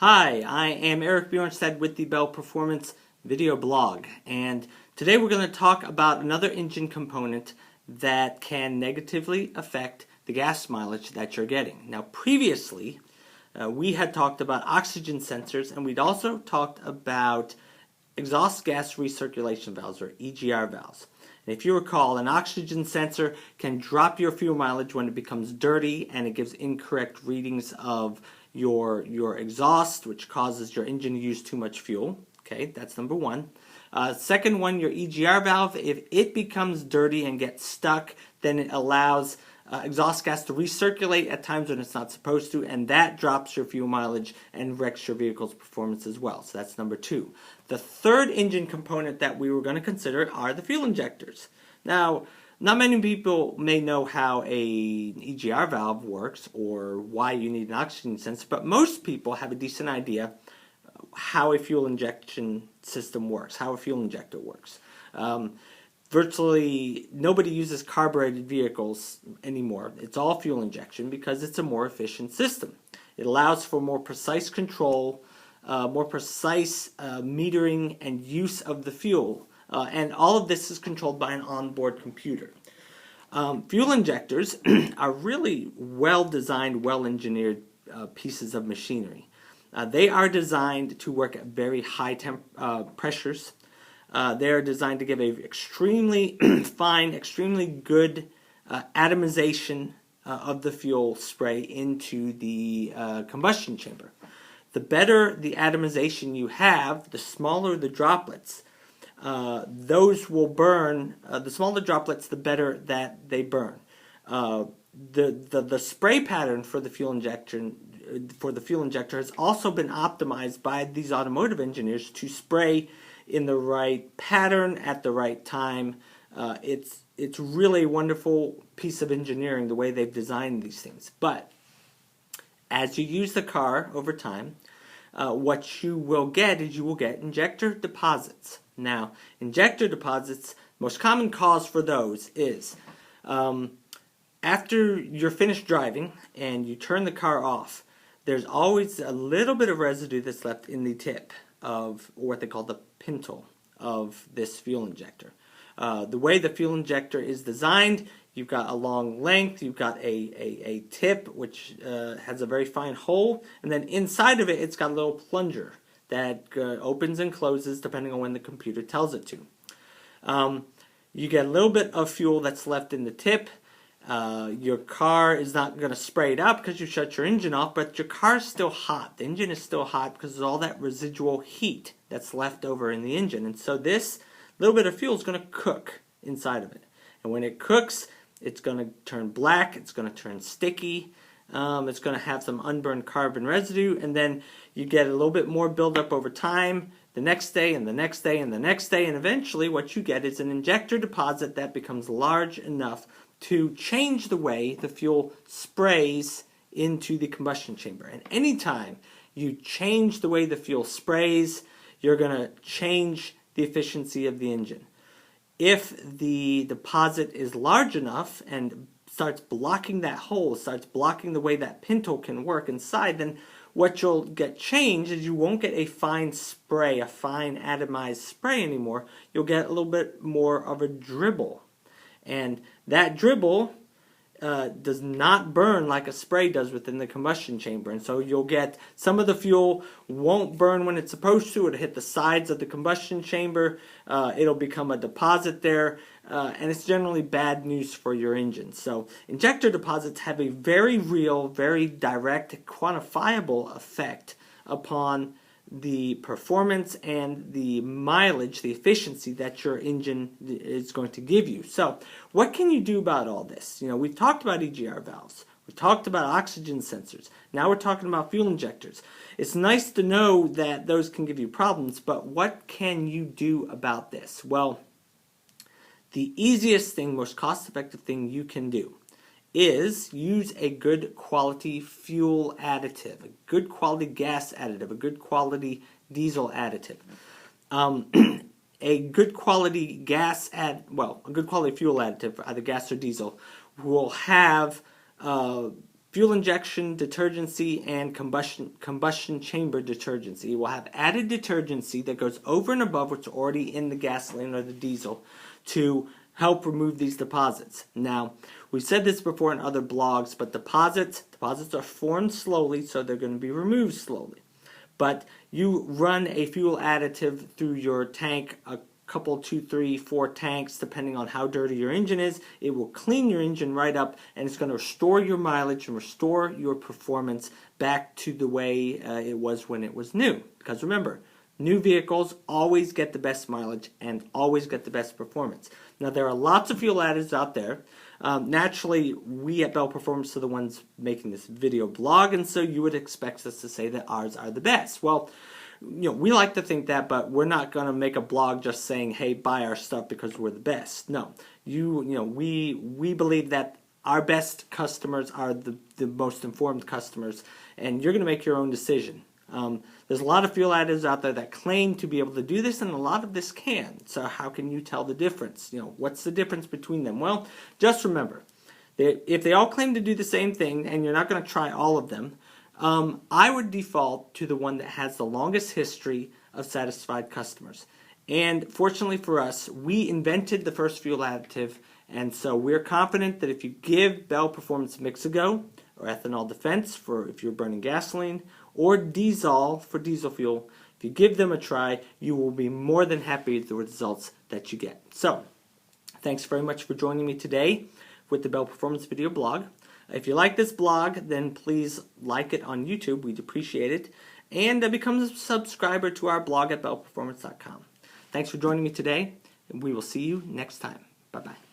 Hi, I am Eric Bjornstad with the Bell Performance video blog, and today we're going to talk about another engine component that can negatively affect the gas mileage that you're getting. Now previously we had talked about oxygen sensors, and we'd also talked about exhaust gas recirculation valves, or EGR valves. And if you recall, an oxygen sensor can drop your fuel mileage when it becomes dirty and it gives incorrect readings of your exhaust, which causes your engine to use too much fuel. Okay, that's number one. Second one, your EGR valve, if it becomes dirty and gets stuck, then it allows exhaust gas to recirculate at times when it's not supposed to, and that drops your fuel mileage and wrecks your vehicle's performance as well. So that's number two. The third engine component that we were going to consider are the fuel injectors. Now, not many people may know how an EGR valve works or why you need an oxygen sensor, but most people have a decent idea how a fuel injection system works, how a fuel injector works. Virtually nobody uses carbureted vehicles anymore. It's all fuel injection because it's a more efficient system. It allows for more precise control, more precise metering and use of the fuel. And all of this is controlled by an onboard computer. Fuel injectors are really well-designed, well-engineered pieces of machinery. They are designed to work at very high pressures. They are designed to give a extremely fine, extremely good atomization of the fuel spray into the combustion chamber. The better the atomization you have, the smaller the droplets. Those will burn. The smaller droplets, the better that they burn. The spray pattern for the fuel injection has also been optimized by these automotive engineers to spray in the right pattern at the right time. It's really a wonderful piece of engineering the way they've designed these things. But as you use the car over time, what you will get is you will get injector deposits. Now, injector deposits, most common cause for those is after you're finished driving and you turn the car off, there's always a little bit of residue that's left in the tip of what they call the pintle of this fuel injector. The way the fuel injector is designed, you've got a long length, you've got a tip which has a very fine hole, and then inside of it, it's got a little plunger that opens and closes depending on when the computer tells it to. You get a little bit of fuel that's left in the tip. Your car is not going to spray it out because you shut your engine off, but your car is still hot. The engine is still hot because there's all that residual heat that's left over in the engine. And so this little bit of fuel is going to cook inside of it. And when it cooks, it's going to turn black, it's going to turn sticky, it's going to have some unburned carbon residue, and then you get a little bit more buildup over time, the next day and the next day and the next day, and eventually what you get is an injector deposit that becomes large enough to change the way the fuel sprays into the combustion chamber. And anytime you change the way the fuel sprays, you're going to change the efficiency of the engine. If the deposit is large enough and starts blocking that hole, starts blocking the way that pintle can work inside, then what you'll get changed is you won't get a fine spray, a fine atomized spray anymore. You'll get a little bit more of a dribble. And that dribble does not burn like a spray does within the combustion chamber. And so you'll get some of the fuel won't burn when it's supposed to. It'll hit the sides of the combustion chamber. It'll become a deposit there. And it's generally bad news for your engine. So injector deposits have a very real, very direct, quantifiable effect upon the performance and the mileage, the efficiency that your engine is going to give you. So what can you do about all this? You know, we've talked about EGR valves. We've talked about oxygen sensors. Now we're talking about fuel injectors. It's nice to know that those can give you problems, but what can you do about this? Well, the easiest thing, most cost-effective thing you can do is use a good quality fuel additive, a good quality gas additive, a good quality diesel additive. A good quality a good quality fuel additive, either gas or diesel, will have fuel injection detergency and combustion chamber detergency. It will have added detergency that goes over and above what's already in the gasoline or the diesel to help remove these deposits. Now, we've said this before in other blogs, but deposits are formed slowly, so they're going to be removed slowly. But you run a fuel additive through your tank, a couple, 2, 3, 4 tanks, depending on how dirty your engine is. It will clean your engine right up, and it's going to restore your mileage and restore your performance back to the way it was when it was new. Because remember, new vehicles always get the best mileage and always get the best performance. Now, there are lots of fuel additives out there. Naturally, we at Bell Performance are the ones making this video blog, and so you would expect us to say that ours are the best. Well, we like to think that, but we're not going to make a blog just saying, hey, buy our stuff because we're the best. No, we believe that our best customers are the most informed customers, and you're going to make your own decision. There's a lot of fuel additives out there that claim to be able to do this, and a lot of this can. So how can you tell the difference? What's the difference between them? Well, just remember, if they all claim to do the same thing, and you're not going to try all of them, I would default to the one that has the longest history of satisfied customers. And fortunately for us, we invented the first fuel additive, and so we're confident that if you give Bell Performance Mix a go, or ethanol defense for if you're burning gasoline, or diesel for diesel fuel, if you give them a try, you will be more than happy with the results that you get. So, thanks very much for joining me today with the Bell Performance video blog. If you like this blog, then please like it on YouTube. We'd appreciate it. And become a subscriber to our blog at bellperformance.com. Thanks for joining me today, and we will see you next time. Bye-bye.